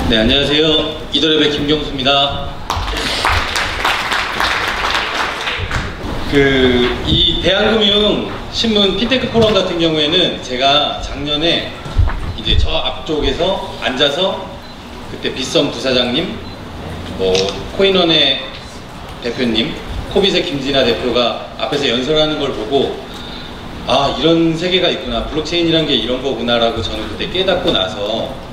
네, 안녕하세요. 이더랩의 김경수입니다. 이 대한금융신문 핀테크 포럼 같은 경우에는 제가 작년에 이제 저 앞쪽에서 앉아서 그때 빗썸 부사장님, 코인원의 대표님, 코빗의 김진아 대표가 앞에서 연설하는 걸 보고 아, 이런 세계가 있구나, 블록체인이란 게 이런 거구나 라고 저는 그때 깨닫고 나서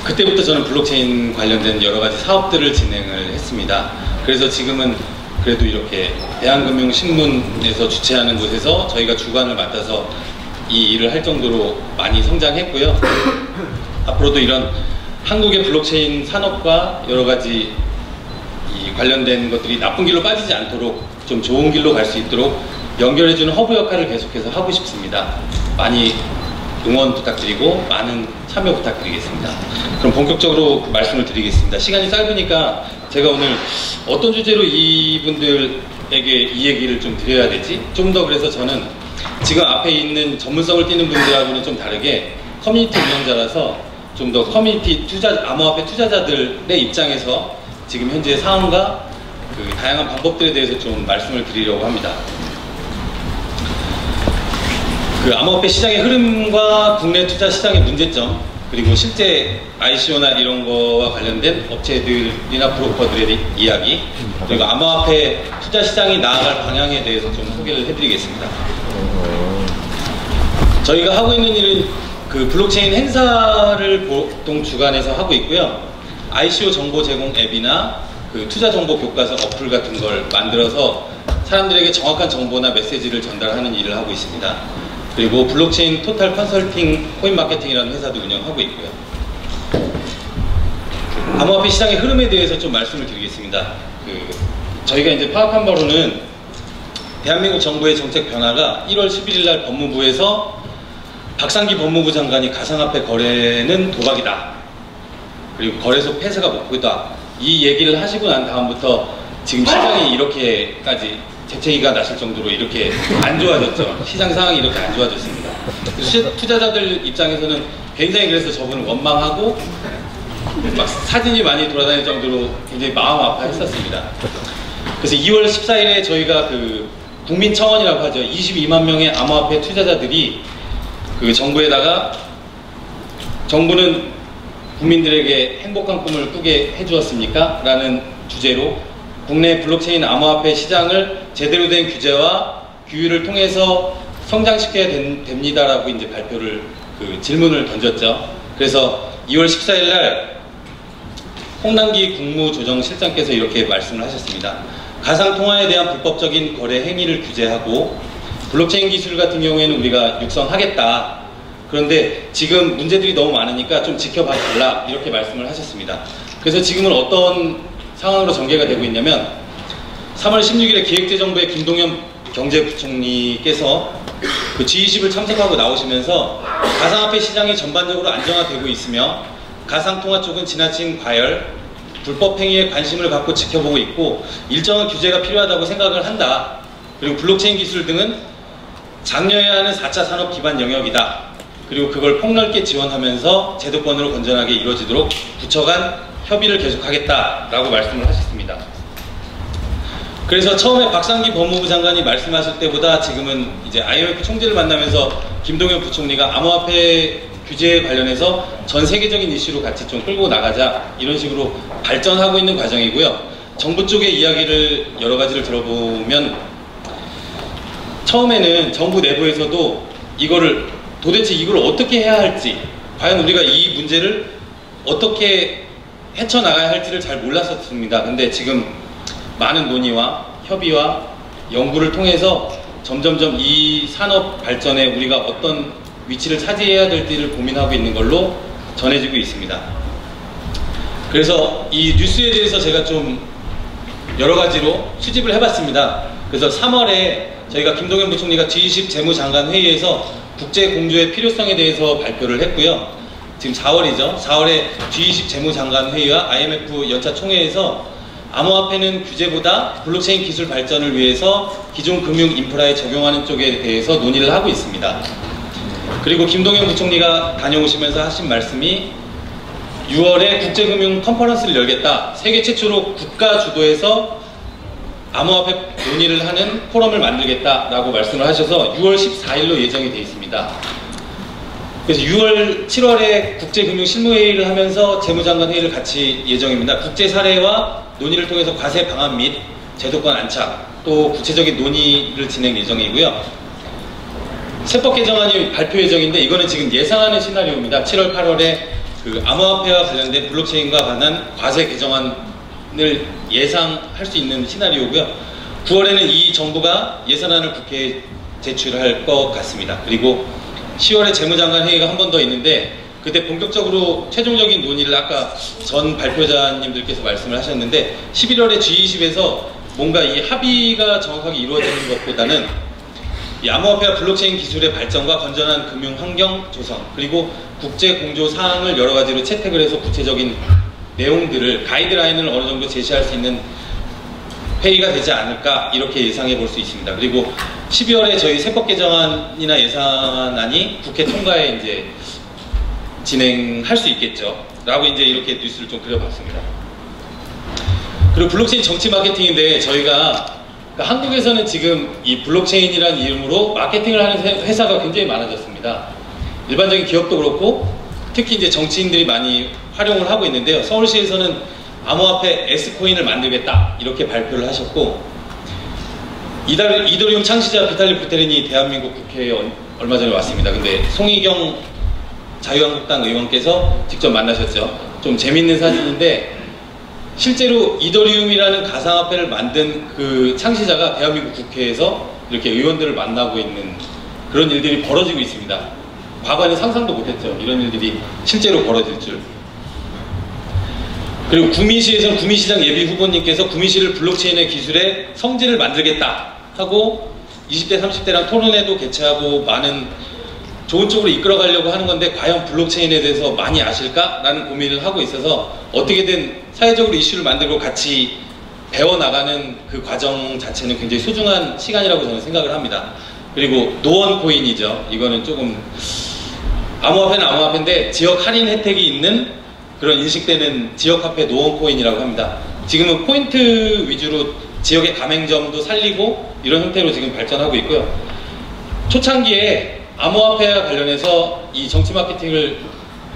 그때부터 저는 블록체인 관련된 여러 가지 사업들을 진행을 했습니다. 그래서 지금은 그래도 이렇게 대한금융신문에서 주최하는 곳에서 저희가 주관을 맡아서 이 일을 할 정도로 많이 성장했고요. 앞으로도 이런 한국의 블록체인 산업과 여러 가지 이 관련된 것들이 나쁜 길로 빠지지 않도록 좀 좋은 길로 갈 수 있도록 연결해주는 허브 역할을 계속해서 하고 싶습니다. 많이 응원 부탁드리고 많은 참여 부탁드리겠습니다. 그럼 본격적으로 말씀을 드리겠습니다. 시간이 짧으니까 제가 오늘 어떤 주제로 이분들에게 이 얘기를 좀 드려야 되지? 좀 더 그래서 저는 지금 앞에 있는 전문성을 띠는 분들하고는 좀 다르게 커뮤니티 운영자라서 좀 더 커뮤니티 암호화폐 투자자들의 입장에서 지금 현재 상황과 그 다양한 방법들에 대해서 좀 말씀을 드리려고 합니다. 그 암호화폐 시장의 흐름과 국내 투자 시장의 문제점, 그리고 실제 ICO나 이런 거와 관련된 업체들이나 브로커들의 이야기, 그리고 암호화폐 투자 시장이 나아갈 방향에 대해서 좀 소개를 해드리겠습니다. 저희가 하고 있는 일은 그 블록체인 행사를 보통 주관해서 하고 있고요. ICO 정보 제공 앱이나 그 투자 정보 교과서 어플 같은 걸 만들어서 사람들에게 정확한 정보나 메시지를 전달하는 일을 하고 있습니다. 그리고 블록체인 토탈 컨설팅 코인마케팅이라는 회사도 운영하고 있고요. 암호화폐 시장의 흐름에 대해서 좀 말씀을 드리겠습니다. 저희가 이제 파악한 바로는 대한민국 정부의 정책 변화가 1월 11일 날 법무부에서 박상기 법무부 장관이 가상화폐 거래는 도박이다, 그리고 거래소 폐쇄가 목표다, 이 얘기를 하시고 난 다음부터 지금 시장이 이렇게까지 재채기가 나실 정도로 이렇게 안 좋아졌죠. 시장 상황이 이렇게 안 좋아졌습니다. 투자자들 입장에서는 굉장히 그래서 저분을 원망하고 막 사진이 많이 돌아다닐 정도로 굉장히 마음 아파했었습니다. 그래서 2월 14일에 저희가 그 국민청원이라고 하죠. 22만 명의 암호화폐 투자자들이 그 정부에다가 정부는 국민들에게 행복한 꿈을 꾸게 해주었습니까? 라는 주제로 국내 블록체인 암호화폐 시장을 제대로 된 규제와 규율을 통해서 성장시켜야 됩니다라고 이제 발표를 질문을 던졌죠. 그래서 2월 14일 날 홍남기 국무조정실장께서 이렇게 말씀을 하셨습니다. 가상통화에 대한 불법적인 거래 행위를 규제하고 블록체인 기술 같은 경우에는 우리가 육성하겠다. 그런데 지금 문제들이 너무 많으니까 좀 지켜봐 달라, 이렇게 말씀을 하셨습니다. 그래서 지금은 어떤 상황으로 전개가 되고 있냐면 3월 16일에 기획재정부의 김동연 경제부총리께서 그 G20을 참석하고 나오시면서 가상화폐 시장이 전반적으로 안정화되고 있으며 가상통화 쪽은 지나친 과열, 불법 행위에 관심을 갖고 지켜보고 있고 일정한 규제가 필요하다고 생각을 한다. 그리고 블록체인 기술 등은 장려해야 하는 4차 산업 기반 영역이다. 그리고 그걸 폭넓게 지원하면서 제도권으로 건전하게 이루어지도록 부처 간 협의를 계속하겠다라고 말씀을 하셨습니다. 그래서 처음에 박상기 법무부 장관이 말씀하실 때보다 지금은 이제 IMF 총재를 만나면서 김동연 부총리가 암호화폐 규제에 관련해서 전 세계적인 이슈로 같이 좀 끌고 나가자, 이런 식으로 발전하고 있는 과정이고요. 정부 쪽의 이야기를 여러 가지를 들어보면 처음에는 정부 내부에서도 도대체 이걸 어떻게 해야 할지, 과연 우리가 이 문제를 어떻게 헤쳐나가야 할지를 잘 몰랐었습니다. 근데 지금 많은 논의와 협의와 연구를 통해서 점점점 이 산업 발전에 우리가 어떤 위치를 차지해야 될지를 고민하고 있는 걸로 전해지고 있습니다. 그래서 이 뉴스에 대해서 제가 좀 여러 가지로 수집을 해봤습니다. 그래서 3월에 저희가 김동연 부총리가 G20 재무장관 회의에서 국제 공조의 필요성에 대해서 발표를 했고요. 지금 4월이죠. 4월에 G20 재무장관 회의와 IMF 연차 총회에서 암호화폐는 규제보다 블록체인 기술 발전을 위해서 기존 금융 인프라에 적용하는 쪽에 대해서 논의를 하고 있습니다. 그리고 김동연 부총리가 다녀오시면서 하신 말씀이 6월에 국제금융 컨퍼런스를 열겠다. 세계 최초로 국가 주도에서 암호화폐 논의를 하는 포럼을 만들겠다라고 말씀을 하셔서 6월 14일로 예정이 되어 있습니다. 그래서 6월, 7월에 국제금융 실무회의를 하면서 재무장관 회의를 같이 예정입니다. 국제 사례와 논의를 통해서 과세 방안 및 제도권 안착, 또 구체적인 논의를 진행 예정이고요. 세법 개정안이 발표 예정인데 이거는 지금 예상하는 시나리오입니다. 7월, 8월에 그 암호화폐와 관련된 블록체인과 관한 과세 개정안을 예상할 수 있는 시나리오고요. 9월에는 이 정부가 예산안을 국회에 제출할 것 같습니다. 그리고 10월에 재무장관 회의가 한 번 더 있는데 그때 본격적으로 최종적인 논의를 아까 전 발표자님들께서 말씀을 하셨는데 11월에 G20에서 뭔가 이 합의가 정확하게 이루어지는 것보다는 이 암호화폐와 블록체인 기술의 발전과 건전한 금융 환경 조성, 그리고 국제 공조 사항을 여러 가지로 채택을 해서 구체적인 내용들을 가이드라인을 어느 정도 제시할 수 있는 회의가 되지 않을까 이렇게 예상해 볼 수 있습니다. 그리고 12월에 저희 세법 개정안이나 예산안이 국회 통과에 이제 진행할 수 있겠죠. 라고 이제 이렇게 뉴스를 좀 그려봤습니다. 그리고 블록체인 정치 마케팅인데 저희가 그러니까 한국에서는 지금 이 블록체인이라는 이름으로 마케팅을 하는 회사가 굉장히 많아졌습니다. 일반적인 기업도 그렇고 특히 이제 정치인들이 많이 활용을 하고 있는데요. 서울시에서는 암호화폐 S코인을 만들겠다 이렇게 발표를 하셨고 이더리움 창시자 비탈리 부테린이 대한민국 국회에 얼마 전에 왔습니다. 근데 송희경 자유한국당 의원께서 직접 만나셨죠. 좀 재밌는 사진인데 실제로 이더리움이라는 가상화폐를 만든 그 창시자가 대한민국 국회에서 이렇게 의원들을 만나고 있는 그런 일들이 벌어지고 있습니다. 과거에는 상상도 못했죠. 이런 일들이 실제로 벌어질 줄. 그리고 구미시에서는 구미시장 예비 후보님께서 구미시를 블록체인의 기술의 성지를 만들겠다 하고 20대 30대랑 토론회도 개최하고 많은 좋은 쪽으로 이끌어가려고 하는 건데 과연 블록체인에 대해서 많이 아실까라는 고민을 하고 있어서 어떻게든 사회적으로 이슈를 만들고 같이 배워나가는 그 과정 자체는 굉장히 소중한 시간이라고 저는 생각을 합니다. 그리고 노원코인이죠. 이거는 조금 암호화폐는 암호화폐인데 지역 할인 혜택이 있는 그런 인식되는 지역화폐 노원코인이라고 합니다. 지금은 포인트 위주로 지역의 가맹점도 살리고 이런 형태로 지금 발전하고 있고요. 초창기에 암호화폐와 관련해서 이 정치 마케팅을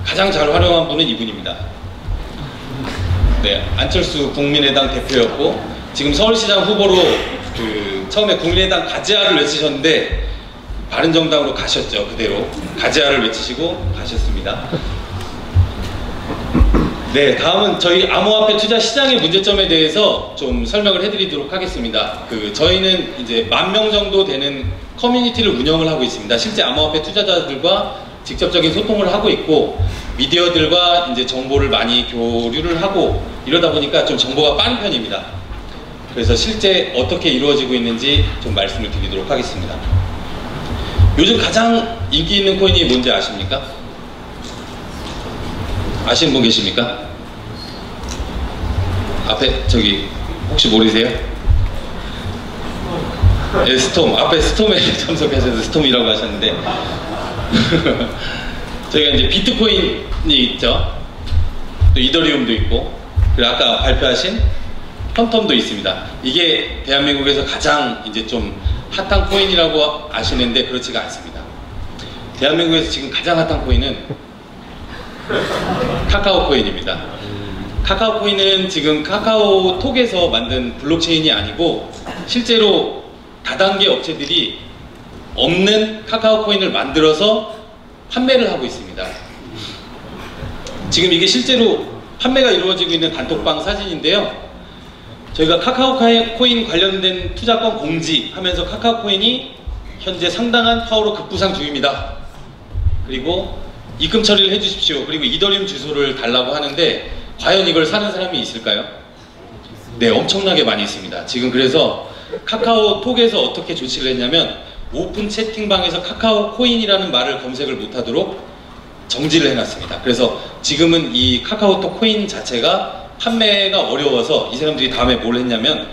가장 잘 활용한 분은 이분입니다. 네, 안철수 국민의당 대표였고 지금 서울시장 후보로 그 처음에 국민의당 가지아를 외치셨는데 바른정당으로 가셨죠. 그대로 가지아를 외치시고 가셨습니다. 네, 다음은 저희 암호화폐 투자 시장의 문제점에 대해서 좀 설명을 해드리도록 하겠습니다. 저희는 이제 10,000명 정도 되는 커뮤니티를 운영을 하고 있습니다. 실제 암호화폐 투자자들과 직접적인 소통을 하고 있고 미디어들과 이제 정보를 많이 교류를 하고 이러다 보니까 좀 정보가 빠른 편입니다. 그래서 실제 어떻게 이루어지고 있는지 좀 말씀을 드리도록 하겠습니다. 요즘 가장 인기 있는 코인이 뭔지 아십니까? 아시는 분 계십니까? 앞에 저기 혹시 모르세요? 네, 스톰. 앞에 스톰에 참석하셔서 스톰이라고 하셨는데 저희가 이제 비트코인이 있죠. 또 이더리움도 있고 그리고 아까 발표하신 퀀텀도 있습니다. 이게 대한민국에서 가장 이제 좀 핫한 코인이라고 아시는데 그렇지가 않습니다. 대한민국에서 지금 가장 핫한 코인은 카카오 코인입니다. 카카오 코인은 지금 카카오톡에서 만든 블록체인이 아니고 실제로 다단계 업체들이 없는 카카오 코인을 만들어서 판매를 하고 있습니다. 지금 이게 실제로 판매가 이루어지고 있는 단톡방 사진인데요. 저희가 카카오 코인 관련된 투자권 공지하면서 카카오 코인이 현재 상당한 파워로 급부상 중입니다. 그리고 입금 처리를 해주십시오. 그리고 이더리움 주소를 달라고 하는데 과연 이걸 사는 사람이 있을까요? 네, 엄청나게 많이 있습니다. 지금 그래서 카카오톡에서 어떻게 조치를 했냐면 오픈 채팅방에서 카카오 코인이라는 말을 검색을 못하도록 정지를 해놨습니다. 그래서 지금은 이 카카오톡 코인 자체가 판매가 어려워서 이 사람들이 다음에 뭘 했냐면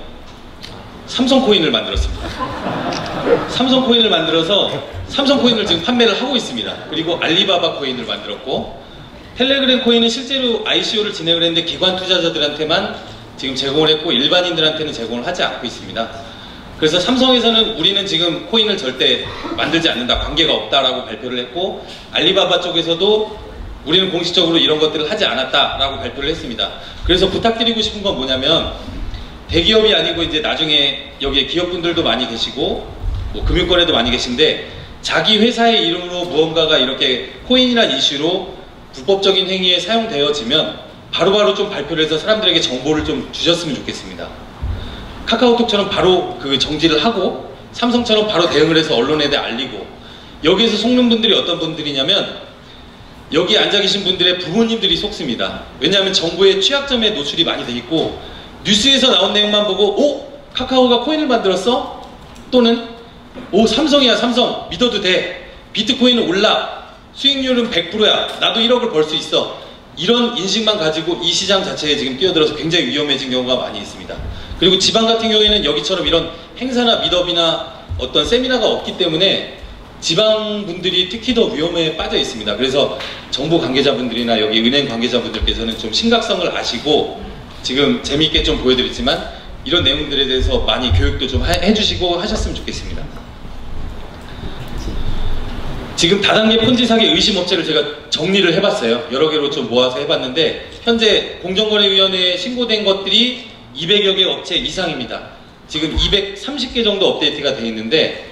삼성 코인을 만들었습니다. 삼성 코인을 만들어서 삼성 코인을 지금 판매를 하고 있습니다. 그리고 알리바바 코인을 만들었고 텔레그램 코인은 실제로 ICO를 진행을 했는데 기관 투자자들한테만 지금 제공을 했고 일반인들한테는 제공을 하지 않고 있습니다. 그래서 삼성에서는 우리는 지금 코인을 절대 만들지 않는다, 관계가 없다라고 발표를 했고, 알리바바 쪽에서도 우리는 공식적으로 이런 것들을 하지 않았다라고 발표를 했습니다. 그래서 부탁드리고 싶은 건 뭐냐면, 대기업이 아니고 이제 나중에 여기에 기업분들도 많이 계시고 뭐 금융권에도 많이 계신데, 자기 회사의 이름으로 무언가가 이렇게 코인이란 이슈로 불법적인 행위에 사용되어지면 바로바로 좀 발표를 해서 사람들에게 정보를 좀 주셨으면 좋겠습니다. 카카오톡처럼 바로 그 정지를 하고, 삼성처럼 바로 대응을 해서 언론에 알리고, 여기에서 속는 분들이 어떤 분들이냐면 여기 앉아 계신 분들의 부모님들이 속습니다. 왜냐하면 정보의 취약점에 노출이 많이 돼 있고, 뉴스에서 나온 내용만 보고 오? 카카오가 코인을 만들었어? 또는 오, 삼성이야, 삼성 믿어도 돼, 비트코인은 올라, 수익률은 100%야, 나도 1억을 벌 수 있어, 이런 인식만 가지고 이 시장 자체에 지금 뛰어들어서 굉장히 위험해진 경우가 많이 있습니다. 그리고 지방 같은 경우에는 여기처럼 이런 행사나 미더비나 어떤 세미나가 없기 때문에 지방 분들이 특히 더 위험에 빠져 있습니다. 그래서 정부 관계자분들이나 여기 은행 관계자분들께서는 좀 심각성을 아시고 지금 재미있게 좀 보여드렸지만 이런 내용들에 대해서 많이 교육도 좀 해주시고 하셨으면 좋겠습니다. 지금 다단계 폰지 사기 의심 업체를 제가 정리를 해봤어요. 여러 개로 좀 모아서 해봤는데 현재 공정거래위원회에 신고된 것들이 200여 개 업체 이상입니다. 지금 230개 정도 업데이트가 되어 있는데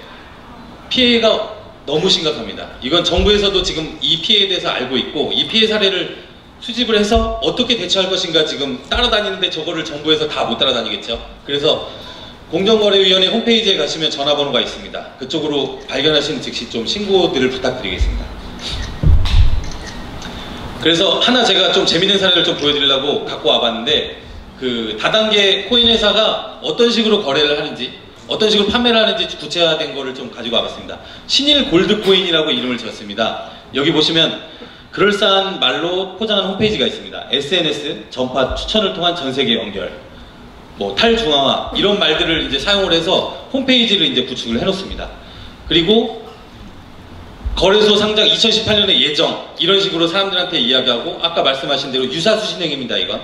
피해가 너무 심각합니다. 이건 정부에서도 지금 이 피해에 대해서 알고 있고, 이 피해 사례를 수집을 해서 어떻게 대처할 것인가 지금 따라다니는데 저거를 정부에서 다 못 따라다니겠죠. 그래서 공정거래위원회 홈페이지에 가시면 전화번호가 있습니다. 그쪽으로 발견하시는 즉시 좀 신고들을 부탁드리겠습니다. 그래서 하나 제가 좀 재밌는 사례를 좀 보여드리려고 갖고 와봤는데, 그 다단계 코인 회사가 어떤 식으로 거래를 하는지, 어떤 식으로 판매를 하는지 구체화된 거를 좀 가지고 와봤습니다. 신일 골드코인이라고 이름을 지었습니다. 여기 보시면 그럴싸한 말로 포장한 홈페이지가 있습니다. SNS, 전파, 추천을 통한 전세계 연결, 뭐 탈중앙화, 이런 말들을 이제 사용을 해서 홈페이지를 이제 구축을 해놓습니다. 그리고 거래소 상장 2018년의 예정, 이런 식으로 사람들한테 이야기하고, 아까 말씀하신 대로 유사수신행입니다. 이건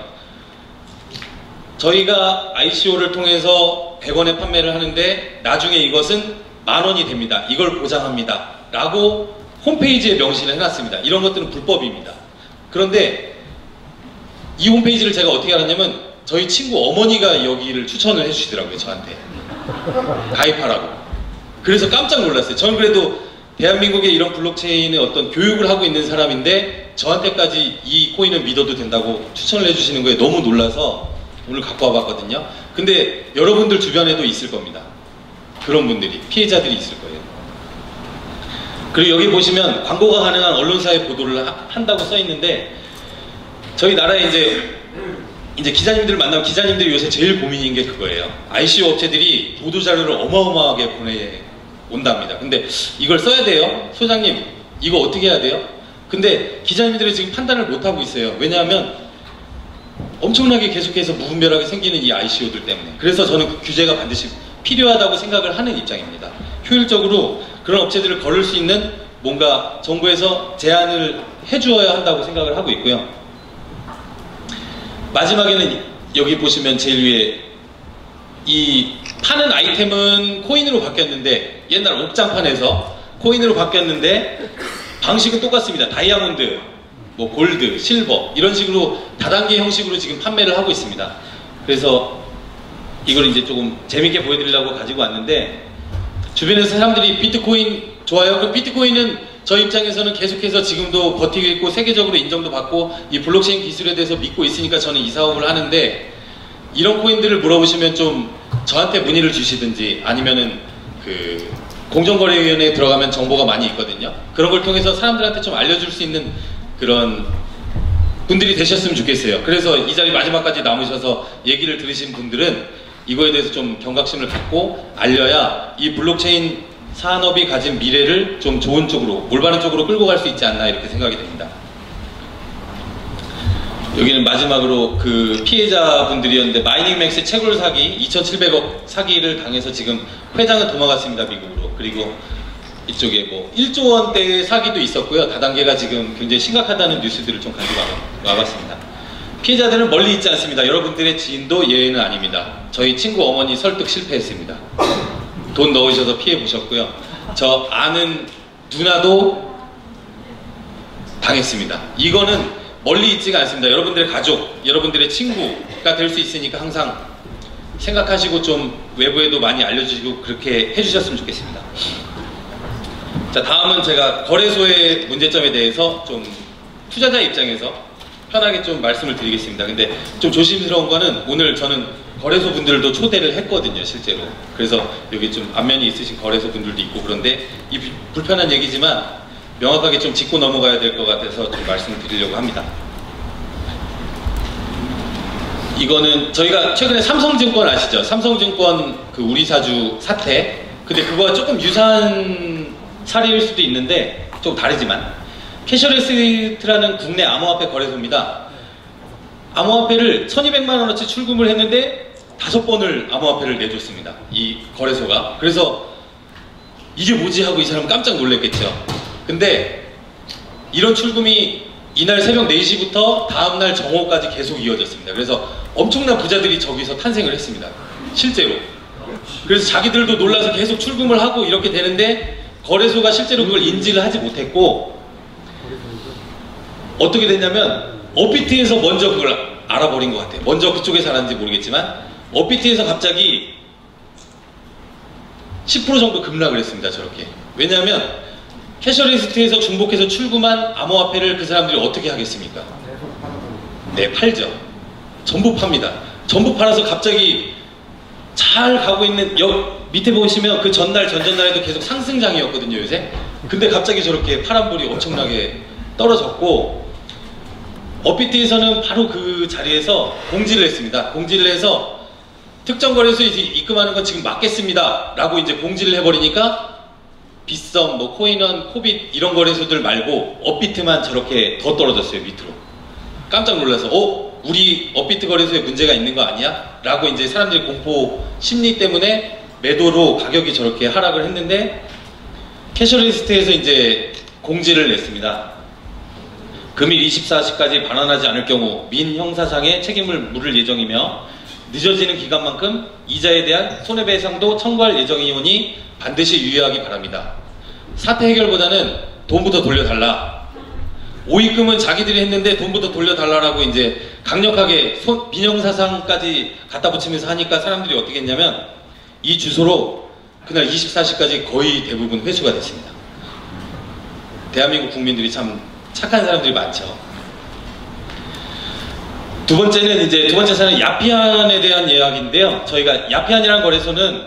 저희가 ICO를 통해서 100원에 판매를 하는데 나중에 이것은 10,000원이 됩니다, 이걸 보장합니다 라고 홈페이지에 명시를 해놨습니다. 이런 것들은 불법입니다. 그런데 이 홈페이지를 제가 어떻게 알았냐면 저희 친구 어머니가 여기를 추천을 해주시더라고요. 저한테 가입하라고. 그래서 깜짝 놀랐어요. 저는 그래도 대한민국의 이런 블록체인의 어떤 교육을 하고 있는 사람인데 저한테까지 이 코인을 믿어도 된다고 추천을 해주시는 거에 너무 놀라서 오늘 갖고 와봤거든요. 근데 여러분들 주변에도 있을 겁니다. 그런 분들이, 피해자들이 있을 거예요. 그리고 여기 보시면 광고가 가능한 언론사의 보도를 한다고 써 있는데, 저희 나라에 이제 기자님들을 만나면 기자님들이 요새 제일 고민인 게 그거예요. ICO 업체들이 보도자료를 어마어마하게 보내온답니다. 근데 이걸 써야 돼요? 소장님, 이거 어떻게 해야 돼요? 근데 기자님들이 지금 판단을 못하고 있어요. 왜냐하면 엄청나게 계속해서 무분별하게 생기는 이 ICO들 때문에. 그래서 저는 그 규제가 반드시 필요하다고 생각을 하는 입장입니다. 효율적으로 그런 업체들을 거를 수 있는 뭔가 정부에서 제한을 해주어야 한다고 생각을 하고 있고요. 마지막에는 여기 보시면 제일 위에 이 파는 아이템은 코인으로 바뀌었는데, 옛날 옥장판에서 코인으로 바뀌었는데 방식은 똑같습니다. 다이아몬드, 뭐 골드, 실버, 이런 식으로 다단계 형식으로 지금 판매를 하고 있습니다. 그래서 이걸 이제 조금 재밌게 보여드리려고 가지고 왔는데, 주변에서 사람들이 비트코인 좋아요? 그 비트코인은 저희 입장에서는 계속해서 지금도 버티고 있고 세계적으로 인정도 받고 이 블록체인 기술에 대해서 믿고 있으니까 저는 이 사업을 하는데, 이런 코인들을 물어보시면 좀 저한테 문의를 주시든지 아니면은 그 공정거래위원회에 들어가면 정보가 많이 있거든요. 그런 걸 통해서 사람들한테 좀 알려줄 수 있는 그런 분들이 되셨으면 좋겠어요. 그래서 이 자리 마지막까지 남으셔서 얘기를 들으신 분들은 이거에 대해서 좀 경각심을 갖고 알려야 이 블록체인 산업이 가진 미래를 좀 좋은 쪽으로, 올바른 쪽으로 끌고 갈 수 있지 않나, 이렇게 생각이 됩니다. 여기는 마지막으로 그 피해자분들이었는데, 마이닝맥스 채굴 사기 2,700억 사기를 당해서 지금 회장은 도망갔습니다, 미국으로. 그리고 이쪽에 뭐 1조 원대의 사기도 있었고요. 다단계가 지금 굉장히 심각하다는 뉴스들을 좀 가지고 와봤습니다. 피해자들은 멀리 있지 않습니다. 여러분들의 지인도 예외는 아닙니다. 저희 친구 어머니 설득 실패했습니다. 돈 넣으셔서 피해 보셨고요. 저 아는 누나도 당했습니다. 이거는 멀리 있지가 않습니다. 여러분들의 가족, 여러분들의 친구가 될 수 있으니까 항상 생각하시고 좀 외부에도 많이 알려주시고 그렇게 해주셨으면 좋겠습니다. 자, 다음은 제가 거래소의 문제점에 대해서 좀 투자자 입장에서 편하게 좀 말씀을 드리겠습니다. 근데 좀 조심스러운 거는 오늘 저는 거래소 분들도 초대를 했거든요, 실제로. 그래서 여기 좀 안면이 있으신 거래소 분들도 있고 그런데 이 불편한 얘기지만 명확하게 좀 짚고 넘어가야 될 것 같아서 좀 말씀을 드리려고 합니다. 이거는 저희가 최근에 삼성증권 아시죠? 삼성증권 그 우리사주 사태. 근데 그거와 조금 유사한 사례일 수도 있는데 좀 다르지만 캐셔리스트라는 국내 암호화폐 거래소입니다. 암호화폐를 1200만 원어치 출금을 했는데 5번을 암호화폐를 내줬습니다. 이 거래소가. 그래서 이게 뭐지 하고 이 사람은 깜짝 놀랐겠죠. 근데 이런 출금이 이날 새벽 4시부터 다음날 정오까지 계속 이어졌습니다. 그래서 엄청난 부자들이 저기서 탄생을 했습니다. 실제로. 그래서 자기들도 놀라서 계속 출금을 하고 이렇게 되는데 거래소가 실제로 그걸 인지를 하지 못했고 어떻게 됐냐면 업비트에서 먼저 그걸 알아버린 것 같아요. 먼저 그쪽에서 알았는지 모르겠지만 업비트에서 갑자기 10% 정도 급락을 했습니다. 저렇게. 왜냐하면 캐셔리스트에서 중복해서 출금한 암호화폐를 그 사람들이 어떻게 하겠습니까? 네, 팔죠. 전부 팝니다. 전부 팔아서 갑자기 잘 가고 있는 밑에 보시면 그 전날 전전날에도 계속 상승장이었거든요, 요새. 근데 갑자기 저렇게 파란불이 엄청나게 떨어졌고 업비트에서는 바로 그 자리에서 공지를 했습니다. 공지를 해서 특정 거래소에 입금하는 건 지금 막겠습니다 라고 이제 공지를 해버리니까 빗썸, 뭐 코인원, 코빗 이런 거래소들 말고 업비트만 저렇게 더 떨어졌어요, 밑으로. 깜짝 놀라서 우리 업비트 거래소에 문제가 있는 거 아니야? 라고 이제 사람들이 공포 심리 때문에 매도로 가격이 저렇게 하락을 했는데 캐셔리스트에서 이제 공지를 냈습니다. 금일 24시까지 반환하지 않을 경우 민형사상의 책임을 물을 예정이며 늦어지는 기간만큼 이자에 대한 손해배상도 청구할 예정이오니 반드시 유의하기 바랍니다. 사태 해결보다는 돈부터 돌려달라. 오입금은 자기들이 했는데 돈부터 돌려달라라고 이제 강력하게 민형사상까지 갖다 붙이면서 하니까 사람들이 어떻게 했냐면 이 주소로 그날 24시까지 거의 대부분 회수가 됐습니다. 대한민국 국민들이 참 착한 사람들이 많죠. 두 번째 사례는 야피안에 대한 이야기인데요. 저희가 야피안이라는 거래소는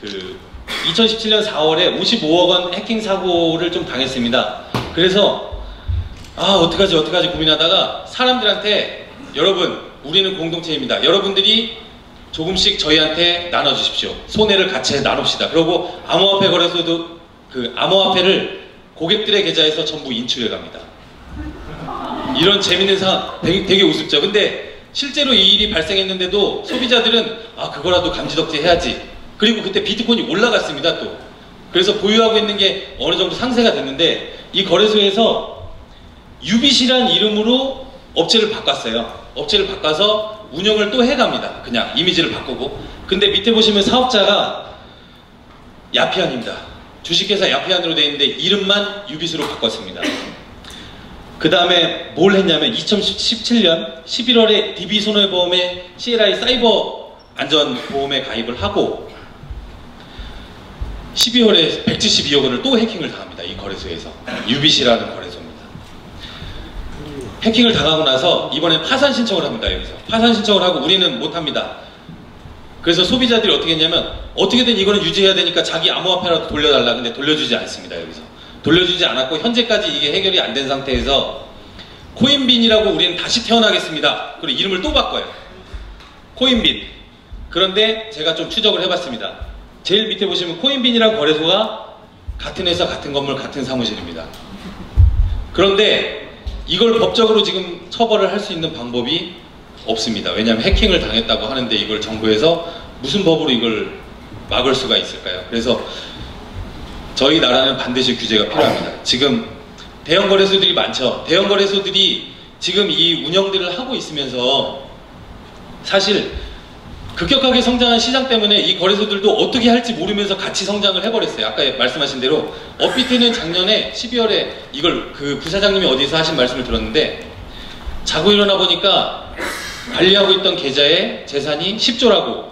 그 2017년 4월에 55억 원 해킹 사고를 좀 당했습니다. 그래서 어떡하지 고민하다가 사람들한테 여러분 우리는 공동체입니다. 여러분들이 조금씩 저희한테 나눠주십시오. 손해를 같이 나눕시다. 그리고 암호화폐 거래소도 그 암호화폐를 고객들의 계좌에서 전부 인출해 갑니다. 이런 재밌는 상황 되게 우습죠. 근데 실제로 이 일이 발생했는데도 소비자들은 그거라도 감지덕지 해야지. 그리고 그때 비트코인이 올라갔습니다 또. 그래서 보유하고 있는 게 어느 정도 상세가 됐는데 이 거래소에서 유빗이란 이름으로 업체를 바꿨어요. 업체를 바꿔서 운영을 또 해갑니다. 그냥 이미지를 바꾸고. 근데 밑에 보시면 사업자가 야피안입니다. 주식회사 야피안으로 되어 있는데 이름만 유빗으로 바꿨습니다. 그 다음에 뭘 했냐면 2017년 11월에 DB손해보험에 CLI 사이버 안전보험에 가입을 하고 12월에 172억 원을 또 해킹을 당합니다. 이 거래소에서. 유빗이라는 거래소입니다. 해킹을 당하고 나서 이번엔 파산 신청을 합니다. 여기서 파산 신청을 하고 우리는 못합니다. 그래서 소비자들이 어떻게 했냐면 어떻게든 이거는 유지해야 되니까 자기 암호화폐라도 돌려달라. 근데 돌려주지 않습니다. 여기서 돌려주지 않았고 현재까지 이게 해결이 안 된 상태에서 코인빈이라고 우리는 다시 태어나겠습니다. 그리고 이름을 또 바꿔요. 코인빈. 그런데 제가 좀 추적을 해봤습니다. 제일 밑에 보시면 코인빈이라는 거래소가 같은 회사, 같은 건물, 같은 사무실입니다. 그런데 이걸 법적으로 지금 처벌을 할 수 있는 방법이 없습니다. 왜냐하면 해킹을 당했다고 하는데 이걸 정부에서 무슨 법으로 이걸 막을 수가 있을까요? 그래서 저희 나라는 반드시 규제가 필요합니다. 지금 대형 거래소들이 많죠. 대형 거래소들이 지금 이 운영들을 하고 있으면서 사실 급격하게 성장한 시장 때문에 이 거래소들도 어떻게 할지 모르면서 같이 성장을 해버렸어요. 아까 말씀하신 대로 업비트는 작년에 12월에 이걸 그 부사장님이 어디서 하신 말씀을 들었는데, 자고 일어나 보니까 관리하고 있던 계좌의 재산이 10조라고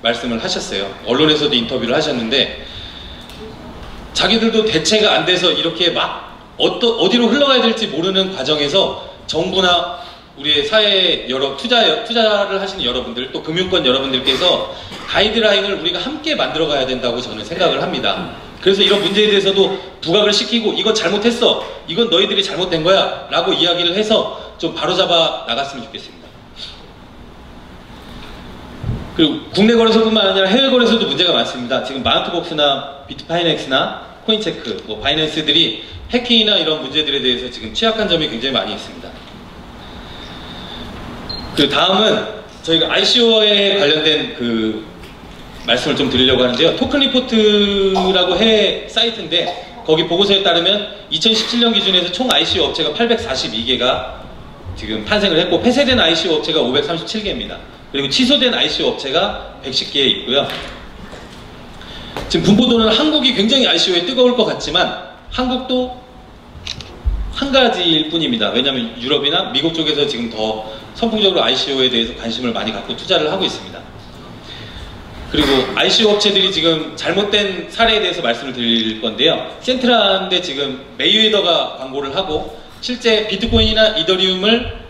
말씀을 하셨어요. 언론에서도 인터뷰를 하셨는데, 자기들도 대체가 안 돼서 이렇게 막 어디로 흘러가야 될지 모르는 과정에서 정부나 우리의 사회의 여러 투자를 하시는 여러분들, 또 금융권 여러분들께서 가이드라인을 우리가 함께 만들어 가야 된다고 저는 생각을 합니다. 그래서 이런 문제에 대해서도 부각을 시키고, 이건 잘못했어, 이건 너희들이 잘못된 거야 라고 이야기를 해서 좀 바로잡아 나갔으면 좋겠습니다. 그리고 국내 거래소뿐만 아니라 해외 거래소도 문제가 많습니다. 지금 마운트복스나 비트파이넥스나 코인체크, 뭐 바이낸스들이 해킹이나 이런 문제들에 대해서 지금 취약한 점이 굉장히 많이 있습니다. 그 다음은 저희가 ICO에 관련된 그 말씀을 좀 드리려고 하는데요. 토큰 리포트라고 해외 사이트인데, 거기 보고서에 따르면 2017년 기준에서 총 ICO 업체가 842개가 지금 탄생을 했고, 폐쇄된 ICO 업체가 537개입니다. 그리고 취소된 ICO 업체가 110개 있고요. 지금 분포도는 한국이 굉장히 ICO에 뜨거울 것 같지만 한국도 한 가지일 뿐입니다. 왜냐하면 유럽이나 미국 쪽에서 지금 더 선풍적으로 ICO에 대해서 관심을 많이 갖고 투자를 하고 있습니다. 그리고 ICO 업체들이 지금 잘못된 사례에 대해서 말씀을 드릴 건데요. 센트라인데 지금 메이웨더가 광고를 하고 실제 비트코인이나 이더리움을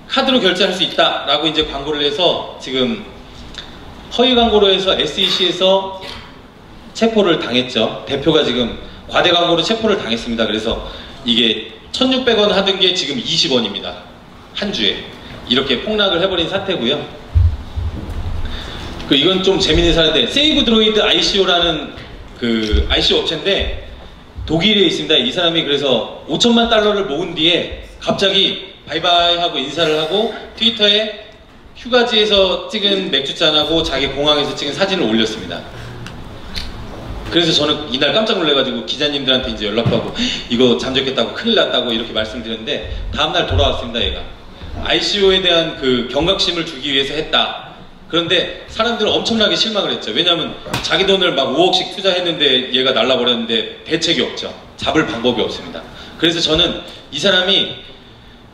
카드로 결제할 수 있다라고 이제 광고를 해서 지금 허위 광고로 해서 SEC에서 체포를 당했죠. 대표가 지금 과대 광고로 체포를 당했습니다. 그래서 이게 1,600원 하던 게 지금 20원입니다. 한 주에. 이렇게 폭락을 해버린 사태고요. 이건 좀 재밌는 사례인데, 세이브 드로이드 ICO라는 그 ICO 업체인데 독일에 있습니다. 이 사람이 그래서 5천만 달러를 모은 뒤에 갑자기 바이바이 하고 인사를 하고 트위터에 휴가지에서 찍은 맥주잔하고 자기 공항에서 찍은 사진을 올렸습니다. 그래서 저는 이날 깜짝 놀래가지고 기자님들한테 이제 연락하고 이거 잠적했다고 큰일 났다고 이렇게 말씀드렸는데, 다음날 돌아왔습니다. 얘가 ICO에 대한 그 경각심을 주기 위해서 했다. 그런데 사람들은 엄청나게 실망을 했죠. 왜냐하면 자기 돈을 막 5억씩 투자했는데 얘가 날라버렸는데 대책이 없죠. 잡을 방법이 없습니다. 그래서 저는 이 사람이,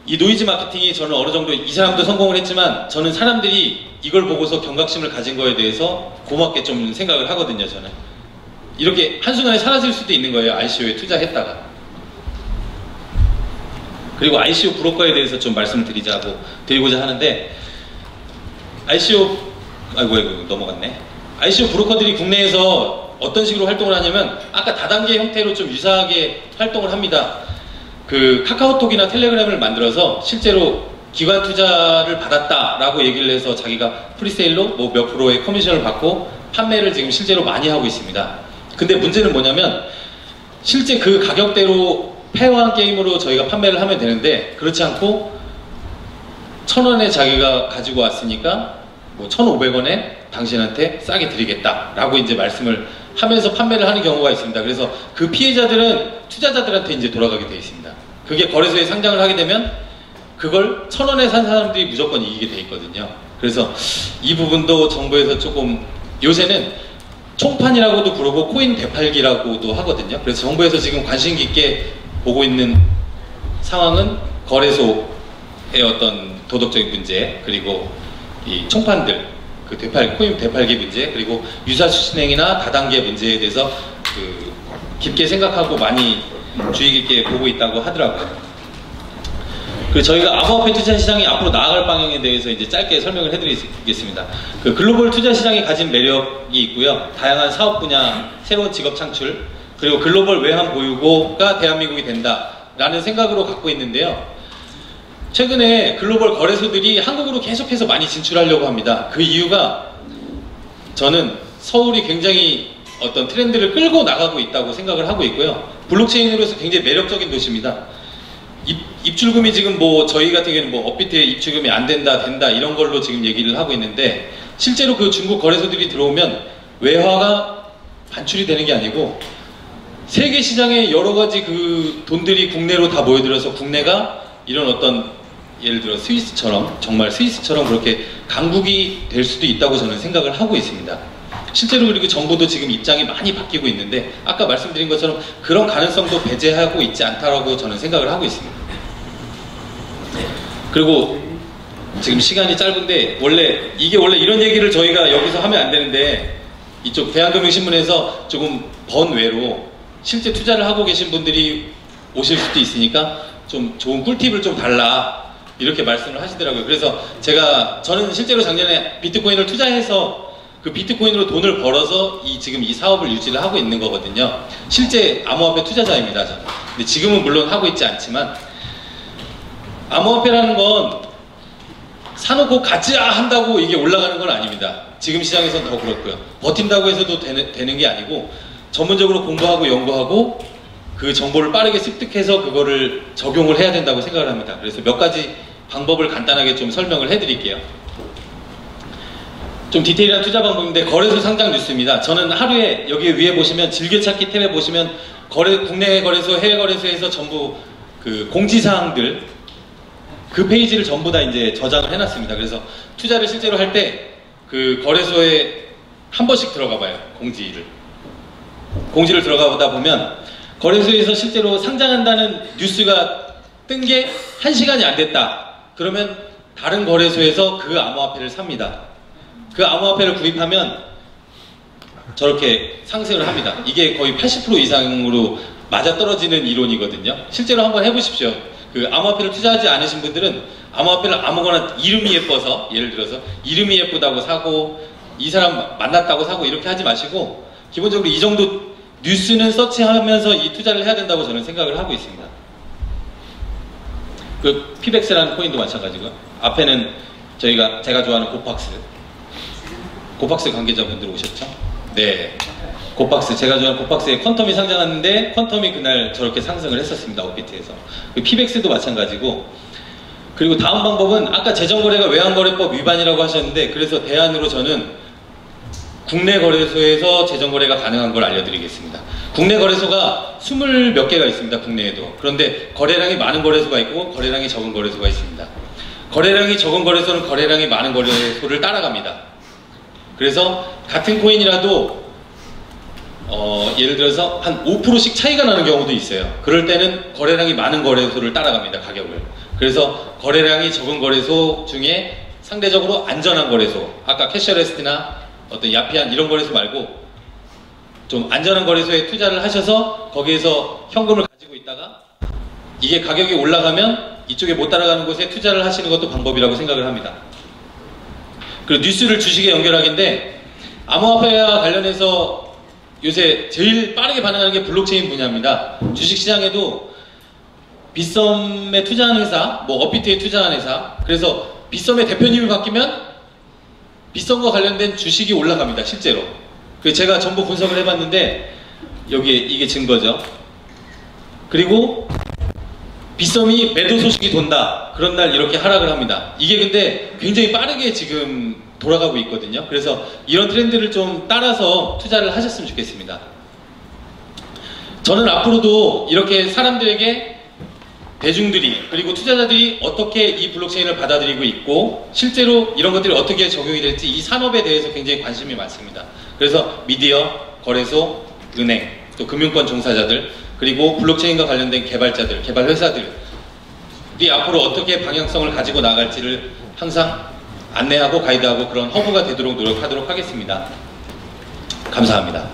이 노이즈 마케팅이 저는 어느 정도, 이 사람도 성공을 했지만 저는 사람들이 이걸 보고서 경각심을 가진 거에 대해서 고맙게 좀 생각을 하거든요. 저는 이렇게 한순간에 사라질 수도 있는 거예요. ICO에 투자했다가. 그리고 ICO 브로커에 대해서 좀 말씀을 드리고자 하는데, ICO 넘어갔네. ICO 브로커들이 국내에서 어떤 식으로 활동을 하냐면, 아까 다단계 형태로 좀 유사하게 활동을 합니다. 그 카카오톡이나 텔레그램을 만들어서 실제로 기관 투자를 받았다라고 얘기를 해서 자기가 프리세일로 뭐 몇 프로의 커미션을 받고 판매를 지금 실제로 많이 하고 있습니다. 근데 문제는 뭐냐면, 실제 그 가격대로 페어한 게임으로 저희가 판매를 하면 되는데, 그렇지 않고 1,000원에 자기가 가지고 왔으니까 뭐 1,500원에 당신한테 싸게 드리겠다 라고 이제 말씀을 하면서 판매를 하는 경우가 있습니다. 그래서 그 피해자들은 투자자들한테 이제 돌아가게 되어 있습니다. 그게 거래소에 상장을 하게 되면 그걸 1,000원에 산 사람들이 무조건 이기게 되어 있거든요. 그래서 이 부분도 정부에서 조금, 요새는 총판이라고도 부르고 코인 되팔기라고도 하거든요. 그래서 정부에서 지금 관심 깊게 보고 있는 상황은 거래소의 어떤 도덕적인 문제, 그리고 이 총판들, 그 코인 되팔기 문제, 그리고 유사수신행이나 다단계 문제에 대해서 그 깊게 생각하고 많이 주의 깊게 보고 있다고 하더라고요. 그 저희가 암호화폐 투자 시장이 앞으로 나아갈 방향에 대해서 이제 짧게 설명을 해드리겠습니다. 그 글로벌 투자 시장이 가진 매력이 있고요. 다양한 사업 분야, 새로운 직업 창출, 그리고 글로벌 외환 보유고가 대한민국이 된다라는 생각으로 갖고 있는데요. 최근에 글로벌 거래소들이 한국으로 계속해서 많이 진출하려고 합니다. 그 이유가, 저는 서울이 굉장히 어떤 트렌드를 끌고 나가고 있다고 생각을 하고 있고요. 블록체인으로서 굉장히 매력적인 도시입니다. 입출금이 지금 뭐 저희 같은 경우는 뭐 업비트에 입출금이 안 된다, 된다 이런 걸로 지금 얘기를 하고 있는데, 실제로 그 중국 거래소들이 들어오면 외화가 반출이 되는 게 아니고 세계 시장에 여러 가지 그 돈들이 국내로 다 모여들어서 국내가 이런 어떤 예를 들어 스위스처럼 정말 스위스처럼 그렇게 강국이 될 수도 있다고 저는 생각을 하고 있습니다. 실제로 그리고 정부도 지금 입장이 많이 바뀌고 있는데 아까 말씀드린 것처럼 그런 가능성도 배제하고 있지 않다라고 저는 생각을 하고 있습니다. 그리고 지금 시간이 짧은데 원래 이런 얘기를 저희가 여기서 하면 안 되는데 이쪽 대한금융신문에서 조금 번외로 실제 투자를 하고 계신 분들이 오실 수도 있으니까 좀 좋은 꿀팁을 좀 달라 이렇게 말씀을 하시더라고요. 그래서 저는 실제로 작년에 비트코인을 투자해서 그 비트코인으로 돈을 벌어서 지금 이 사업을 유지를 하고 있는 거거든요. 실제 암호화폐 투자자입니다. 저는. 근데 지금은 물론 하고 있지 않지만 암호화폐라는 건 사놓고 가짜 한다고 이게 올라가는 건 아닙니다. 지금 시장에서는 더 그렇고요. 버틴다고 해서도 되는 게 아니고 전문적으로 공부하고 연구하고 그 정보를 빠르게 습득해서 그거를 적용을 해야 된다고 생각을 합니다. 그래서 몇 가지 방법을 간단하게 좀 설명을 해드릴게요. 좀 디테일한 투자 방법인데 거래소 상장 뉴스입니다. 저는 하루에 여기 위에 보시면 즐겨찾기 탭에 보시면 국내 거래소, 해외 거래소에서 전부 그 공지사항들 그 페이지를 전부 다 이제 저장을 해놨습니다. 그래서 투자를 실제로 할 때 그 거래소에 한 번씩 들어가 봐요. 공지를 들어가다 보면 거래소에서 실제로 상장한다는 뉴스가 뜬 게 1시간이 안 됐다. 그러면 다른 거래소에서 그 암호화폐를 삽니다. 그 암호화폐를 구입하면 저렇게 상승을 합니다. 이게 거의 80% 이상으로 맞아떨어지는 이론이거든요. 실제로 한번 해보십시오. 그 암호화폐를 투자하지 않으신 분들은 암호화폐를 아무거나 이름이 예뻐서 예를 들어서 이름이 예쁘다고 사고 이 사람 만났다고 사고 이렇게 하지 마시고 기본적으로 이 정도 뉴스는 서치하면서 이 투자를 해야 된다고 저는 생각을 하고 있습니다. 그 피백스라는 코인도 마찬가지고요. 앞에는 제가 좋아하는 고팍스 관계자분들 오셨죠? 네. 고팍스, 제가 좋아하는 고팍스에 퀀텀이 상장하는데 퀀텀이 그날 저렇게 상승을 했었습니다. 업비트에서. 그 피백스도 마찬가지고 그리고 다음 방법은 아까 재정거래가 외환거래법 위반이라고 하셨는데 그래서 대안으로 저는 국내 거래소에서 재정거래가 가능한 걸 알려드리겠습니다. 국내 거래소가 20몇 개가 있습니다. 국내에도. 그런데 거래량이 많은 거래소가 있고 거래량이 적은 거래소가 있습니다. 거래량이 적은 거래소는 거래량이 많은 거래소를 따라갑니다. 그래서 같은 코인이라도 예를 들어서 한 5%씩 차이가 나는 경우도 있어요. 그럴 때는 거래량이 많은 거래소를 따라갑니다. 가격을. 그래서 거래량이 적은 거래소 중에 상대적으로 안전한 거래소, 아까 캐셔레스트나 어떤 야피한 이런 거래소 말고 좀 안전한 거래소에 투자를 하셔서 거기에서 현금을 가지고 있다가 이게 가격이 올라가면 이쪽에 못 따라가는 곳에 투자를 하시는 것도 방법이라고 생각을 합니다. 그리고 뉴스를 주식에 연결하기인데 암호화폐와 관련해서 요새 제일 빠르게 반응하는 게 블록체인 분야입니다. 주식시장에도 빗썸에 투자한 회사, 뭐 업비트에 투자한 회사, 그래서 빗썸의 대표님이 바뀌면 빗썸과 관련된 주식이 올라갑니다. 실제로. 그래서 제가 전부 분석을 해봤는데 여기에 이게 증거죠. 그리고 빗썸이 매도 소식이 돈다. 그런 날 이렇게 하락을 합니다. 이게 근데 굉장히 빠르게 지금 돌아가고 있거든요. 그래서 이런 트렌드를 좀 따라서 투자를 하셨으면 좋겠습니다. 저는 앞으로도 이렇게 사람들에게 대중들이 그리고 투자자들이 어떻게 이 블록체인을 받아들이고 있고 실제로 이런 것들이 어떻게 적용이 될지 이 산업에 대해서 굉장히 관심이 많습니다. 그래서 미디어, 거래소, 은행, 또 금융권 종사자들 그리고 블록체인과 관련된 개발자들, 개발 회사들이 앞으로 어떻게 방향성을 가지고 나갈지를 항상 안내하고 가이드하고 그런 허브가 되도록 노력하도록 하겠습니다. 감사합니다.